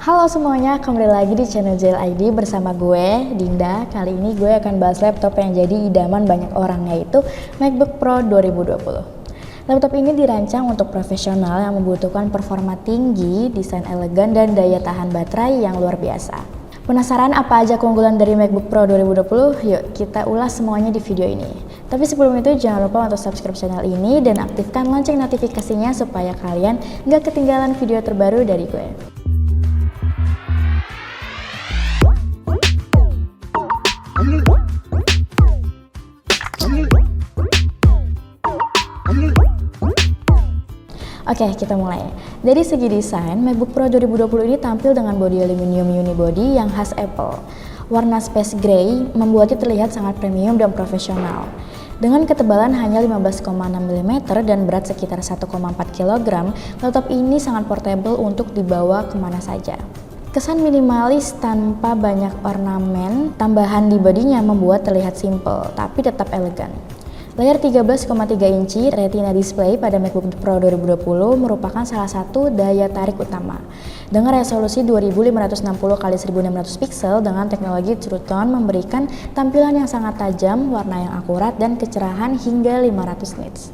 Halo semuanya, kembali lagi di channel JL ID bersama gue, Dinda. Kali ini gue akan bahas laptop yang jadi idaman banyak orang, yaitu MacBook Pro 2020. Laptop ini dirancang untuk profesional yang membutuhkan performa tinggi, desain elegan, dan daya tahan baterai yang luar biasa. Penasaran apa aja keunggulan dari MacBook Pro 2020? Yuk kita ulas semuanya di video ini. Tapi sebelum itu jangan lupa untuk subscribe channel ini dan aktifkan lonceng notifikasinya supaya kalian gak ketinggalan video terbaru dari gue. Oke, kita mulai. Dari segi desain, MacBook Pro 2020 ini tampil dengan bodi aluminium unibody yang khas Apple. Warna space gray membuatnya terlihat sangat premium dan profesional. Dengan ketebalan hanya 15,6 mm dan berat sekitar 1,4 kg, laptop ini sangat portable untuk dibawa kemana saja. Kesan minimalis tanpa banyak ornamen tambahan di bodinya membuat terlihat simple, tapi tetap elegan. Layar 13,3 inci Retina display pada MacBook Pro 2020 merupakan salah satu daya tarik utama. Dengan resolusi 2560x1600 pixel dengan teknologi True Tone memberikan tampilan yang sangat tajam, warna yang akurat, dan kecerahan hingga 500 nits.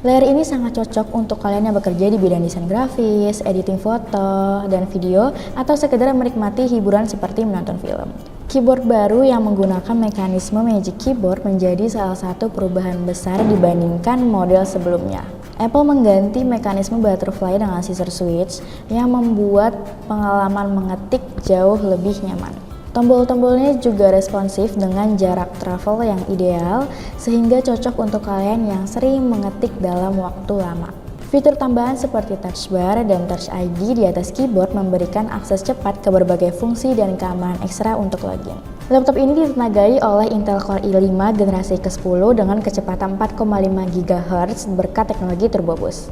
Layar ini sangat cocok untuk kalian yang bekerja di bidang desain grafis, editing foto dan video, atau sekedar menikmati hiburan seperti menonton film. Keyboard baru yang menggunakan mekanisme Magic Keyboard menjadi salah satu perubahan besar dibandingkan model sebelumnya. Apple mengganti mekanisme butterfly dengan scissor switch yang membuat pengalaman mengetik jauh lebih nyaman. Tombol-tombolnya juga responsif dengan jarak travel yang ideal sehingga cocok untuk kalian yang sering mengetik dalam waktu lama. Fitur tambahan seperti Touch Bar dan Touch ID di atas keyboard memberikan akses cepat ke berbagai fungsi dan keamanan ekstra untuk login. Laptop ini ditenagai oleh Intel Core i5 generasi ke-10 dengan kecepatan 4,5 GHz berkat teknologi Turbo Boost.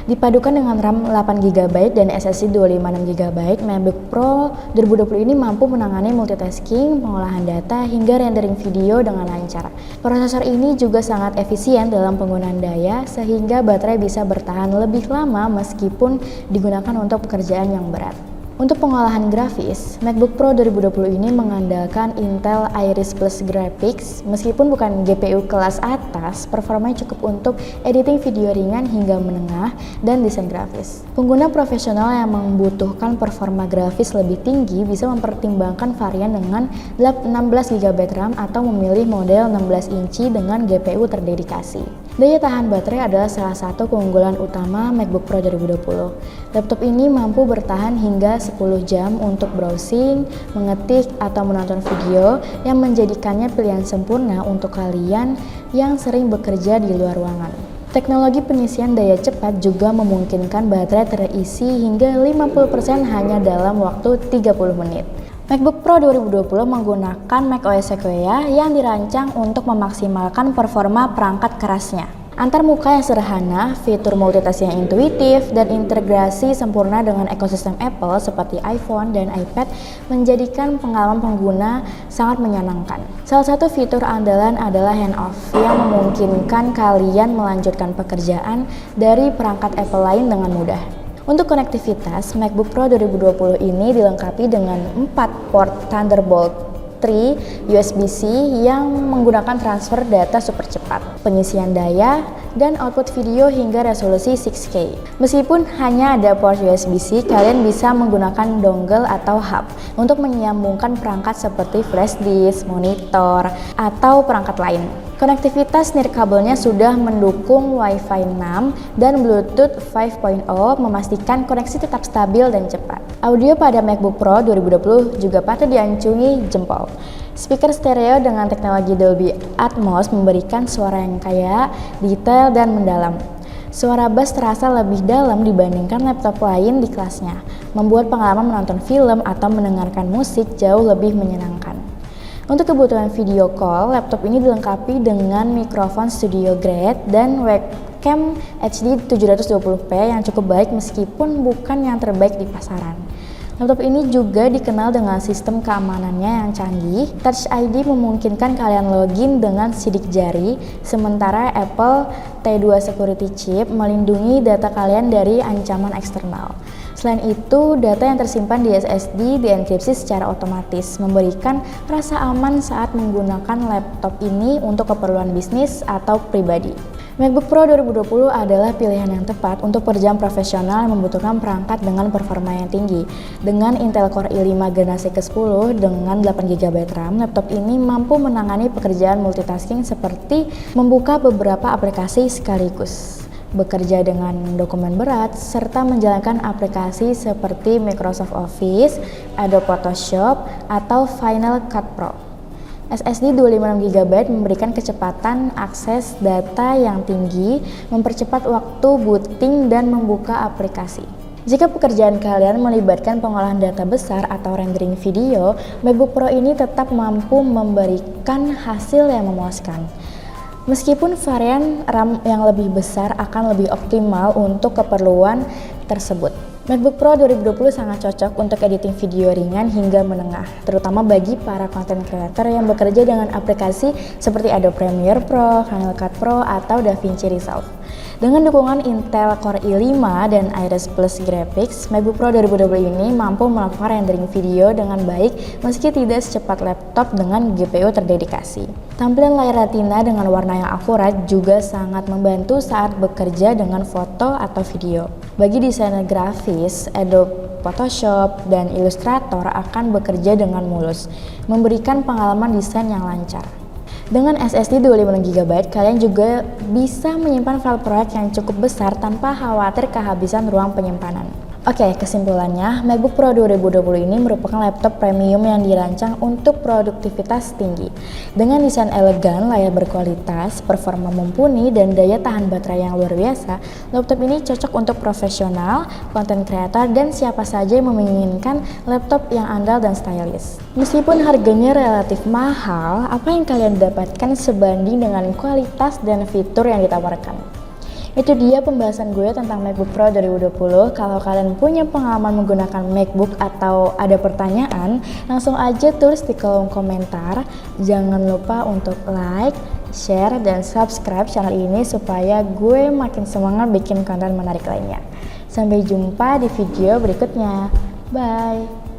Dipadukan dengan RAM 8GB dan SSD 256GB, MacBook Pro 2020 ini mampu menangani multitasking, pengolahan data, hingga rendering video dengan lancar. Prosesor ini juga sangat efisien dalam penggunaan daya, sehingga baterai bisa bertahan lebih lama meskipun digunakan untuk pekerjaan yang berat. Untuk pengolahan grafis, MacBook Pro 2020 ini mengandalkan Intel Iris Plus Graphics. Meskipun bukan GPU kelas atas, performanya cukup untuk editing video ringan hingga menengah dan desain grafis. Pengguna profesional yang membutuhkan performa grafis lebih tinggi bisa mempertimbangkan varian dengan 16GB RAM atau memilih model 16 inci dengan GPU terdedikasi. Daya tahan baterai adalah salah satu keunggulan utama MacBook Pro 2020. Laptop ini mampu bertahan hingga 10 jam untuk browsing, mengetik, atau menonton video yang menjadikannya pilihan sempurna untuk kalian yang sering bekerja di luar ruangan. Teknologi pengisian daya cepat juga memungkinkan baterai terisi hingga 50% hanya dalam waktu 30 menit. MacBook Pro 2020 menggunakan macOS Sequoia yang dirancang untuk memaksimalkan performa perangkat kerasnya. Antarmuka yang sederhana, fitur multitasking yang intuitif, dan integrasi sempurna dengan ekosistem Apple seperti iPhone dan iPad menjadikan pengalaman pengguna sangat menyenangkan. Salah satu fitur andalan adalah handoff yang memungkinkan kalian melanjutkan pekerjaan dari perangkat Apple lain dengan mudah. Untuk konektivitas, MacBook Pro 2020 ini dilengkapi dengan 4 port Thunderbolt 3 USB-C yang menggunakan transfer data super cepat, pengisian daya, dan output video hingga resolusi 6K. Meskipun hanya ada port USB-C, kalian bisa menggunakan dongle atau hub untuk menyambungkan perangkat seperti flash disk, monitor, atau perangkat lain. Konektivitas nirkabelnya sudah mendukung Wi-Fi 6 dan Bluetooth 5.0 memastikan koneksi tetap stabil dan cepat. Audio pada MacBook Pro 2020 juga patut diacungi jempol. Speaker stereo dengan teknologi Dolby Atmos memberikan suara yang kaya, detail, dan mendalam. Suara bass terasa lebih dalam dibandingkan laptop lain di kelasnya, membuat pengalaman menonton film atau mendengarkan musik jauh lebih menyenangkan. Untuk kebutuhan video call, laptop ini dilengkapi dengan mikrofon studio grade dan webcam HD 720p yang cukup baik meskipun bukan yang terbaik di pasaran. Laptop ini juga dikenal dengan sistem keamanannya yang canggih. Touch ID memungkinkan kalian login dengan sidik jari, sementara Apple T2 Security Chip melindungi data kalian dari ancaman eksternal. Selain itu, data yang tersimpan di SSD dienkripsi secara otomatis, memberikan rasa aman saat menggunakan laptop ini untuk keperluan bisnis atau pribadi. MacBook Pro 2020 adalah pilihan yang tepat untuk pekerjaan profesional yang membutuhkan perangkat dengan performa yang tinggi. Dengan Intel Core i5 generasi ke-10 dengan 8GB RAM, laptop ini mampu menangani pekerjaan multitasking seperti membuka beberapa aplikasi sekaligus, bekerja dengan dokumen berat, serta menjalankan aplikasi seperti Microsoft Office, Adobe Photoshop, atau Final Cut Pro. SSD 256GB memberikan kecepatan akses data yang tinggi, mempercepat waktu booting, dan membuka aplikasi. Jika pekerjaan kalian melibatkan pengolahan data besar atau rendering video, MacBook Pro ini tetap mampu memberikan hasil yang memuaskan. Meskipun varian RAM yang lebih besar akan lebih optimal untuk keperluan tersebut. MacBook Pro 2020 sangat cocok untuk editing video ringan hingga menengah, terutama bagi para content creator yang bekerja dengan aplikasi seperti Adobe Premiere Pro, Final Cut Pro, atau DaVinci Resolve. Dengan dukungan Intel Core i5 dan Iris Plus Graphics, MacBook Pro 2020 ini mampu melakukan rendering video dengan baik meski tidak secepat laptop dengan GPU terdedikasi. Tampilan layar Retina dengan warna yang akurat juga sangat membantu saat bekerja dengan foto atau video. Bagi desainer grafis, Adobe Photoshop dan Illustrator akan bekerja dengan mulus, memberikan pengalaman desain yang lancar. Dengan SSD 256GB, kalian juga bisa menyimpan file proyek yang cukup besar tanpa khawatir kehabisan ruang penyimpanan. Oke, kesimpulannya, MacBook Pro 2020 ini merupakan laptop premium yang dirancang untuk produktivitas tinggi. Dengan desain elegan, layar berkualitas, performa mumpuni, dan daya tahan baterai yang luar biasa, laptop ini cocok untuk profesional, content creator, dan siapa saja yang menginginkan laptop yang andal dan stylish. Meskipun harganya relatif mahal, apa yang kalian dapatkan sebanding dengan kualitas dan fitur yang ditawarkan? Itu dia pembahasan gue tentang MacBook Pro 2020. Kalau kalian punya pengalaman menggunakan MacBook atau ada pertanyaan, langsung aja tulis di kolom komentar. Jangan lupa untuk like, share, dan subscribe channel ini supaya gue makin semangat bikin konten menarik lainnya. Sampai jumpa di video berikutnya. Bye!